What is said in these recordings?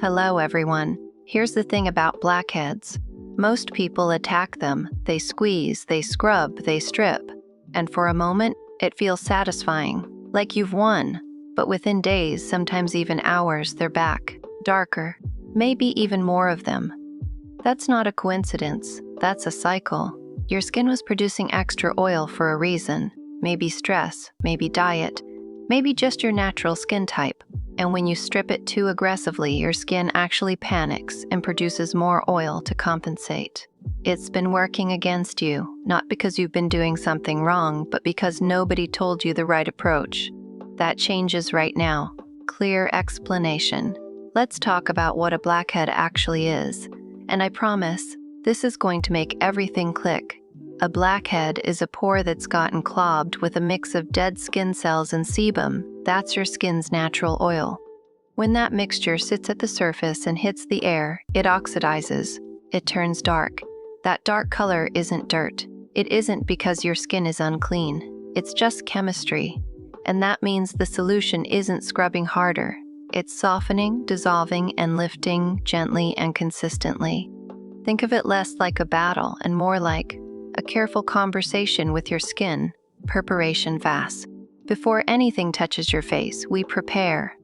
Hello everyone. Here's the thing about blackheads. Most people attack them, they squeeze, they scrub, they strip. And for a moment, it feels satisfying, like you've won. But within days, sometimes even hours, they're back, darker, maybe even more of them. That's not a coincidence, that's a cycle. Your skin was producing extra oil for a reason. Maybe stress, maybe diet, maybe just your natural skin type. And when you strip it too aggressively, your skin actually panics and produces more oil to compensate. It's been working against you, not because you've been doing something wrong, but because nobody told you the right approach. That changes right now. Clear explanation. Let's talk about what a blackhead actually is. And I promise, this is going to make everything click. A blackhead is a pore that's gotten clogged with a mix of dead skin cells and sebum. That's your skin's natural oil. When that mixture sits at the surface and hits the air, it oxidizes. It turns dark. That dark color isn't dirt. It isn't because your skin is unclean. It's just chemistry. And that means the solution isn't scrubbing harder. It's softening, dissolving, and lifting gently and consistently. Think of it less like a battle and more like a careful conversation with your skin. Preparation phase. Before anything touches your face, we prepare.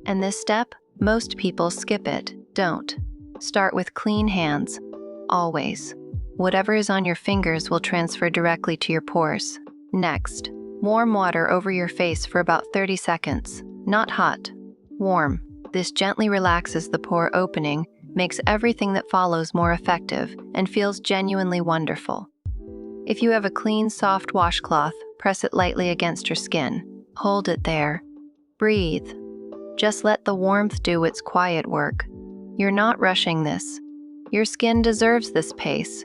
And this step, most people skip it. Don't. Start with clean hands. Always. Whatever is on your fingers will transfer directly to your pores. Next, warm water over your face for about 30 seconds. Not hot. Warm. This gently relaxes the pore opening, makes everything that follows more effective, and feels genuinely wonderful. If you have a clean, soft washcloth, press it lightly against your skin. Hold it there. Breathe. Just let the warmth do its quiet work. You're not rushing this. Your skin deserves this pace.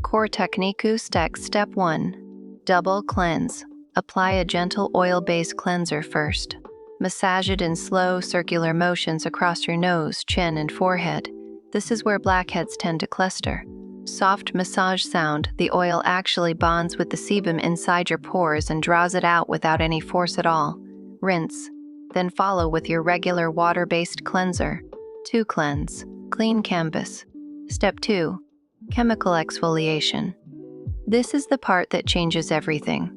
Core technique step 1. Double cleanse. Apply a gentle oil-based cleanser first. Massage it in slow, circular motions across your nose, chin, and forehead. This is where blackheads tend to cluster. Soft massage sound, the oil actually bonds with the sebum inside your pores and draws it out without any force at all. Rinse. Then follow with your regular water-based cleanser. 2. Cleanse. Clean canvas. Step 2. Chemical exfoliation. This is the part that changes everything.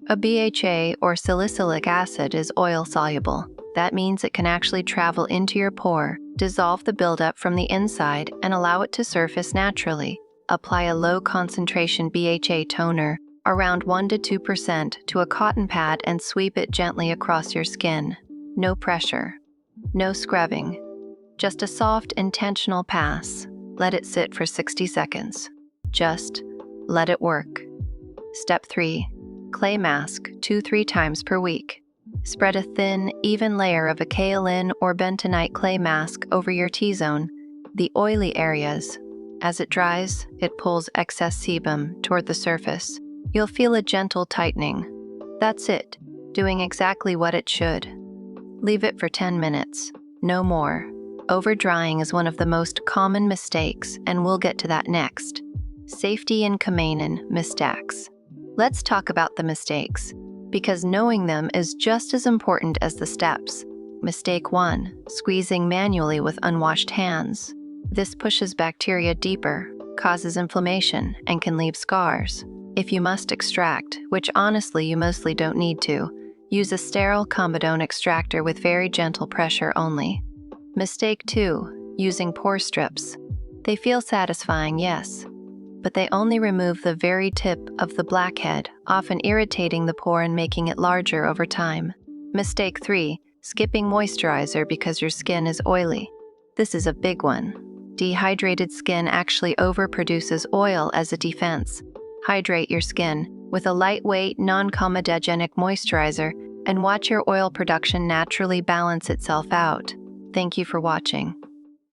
A BHA or salicylic acid is oil-soluble. That means it can actually travel into your pore, dissolve the buildup from the inside, and allow it to surface naturally. Apply a low-concentration BHA toner, around 1 to 2%, to a cotton pad and sweep it gently across your skin. No pressure. No scrubbing. Just a soft, intentional pass. Let it sit for 60 seconds. Just let it work. Step 3. Clay mask 2-3 times per week. Spread a thin, even layer of a kaolin or bentonite clay mask over your T-zone, the oily areas. As it dries, it pulls excess sebum toward the surface. You'll feel a gentle tightening. That's it, doing exactly what it should. Leave it for 10 minutes, no more. Over-drying is one of the most common mistakes, and we'll get to that next. Safety and Kamainen mistakes. Let's talk about the mistakes, because knowing them is just as important as the steps. Mistake 1, squeezing manually with unwashed hands. This pushes bacteria deeper, causes inflammation, and can leave scars. If you must extract, which honestly you mostly don't need to, use a sterile comedone extractor with very gentle pressure only. Mistake 2, using pore strips. They feel satisfying, yes, but they only remove the very tip of the blackhead, often irritating the pore and making it larger over time. Mistake 3, skipping moisturizer because your skin is oily. This is a big one. Dehydrated skin actually overproduces oil as a defense. Hydrate your skin with a lightweight, non-comedogenic moisturizer and watch your oil production naturally balance itself out. Thank you for watching.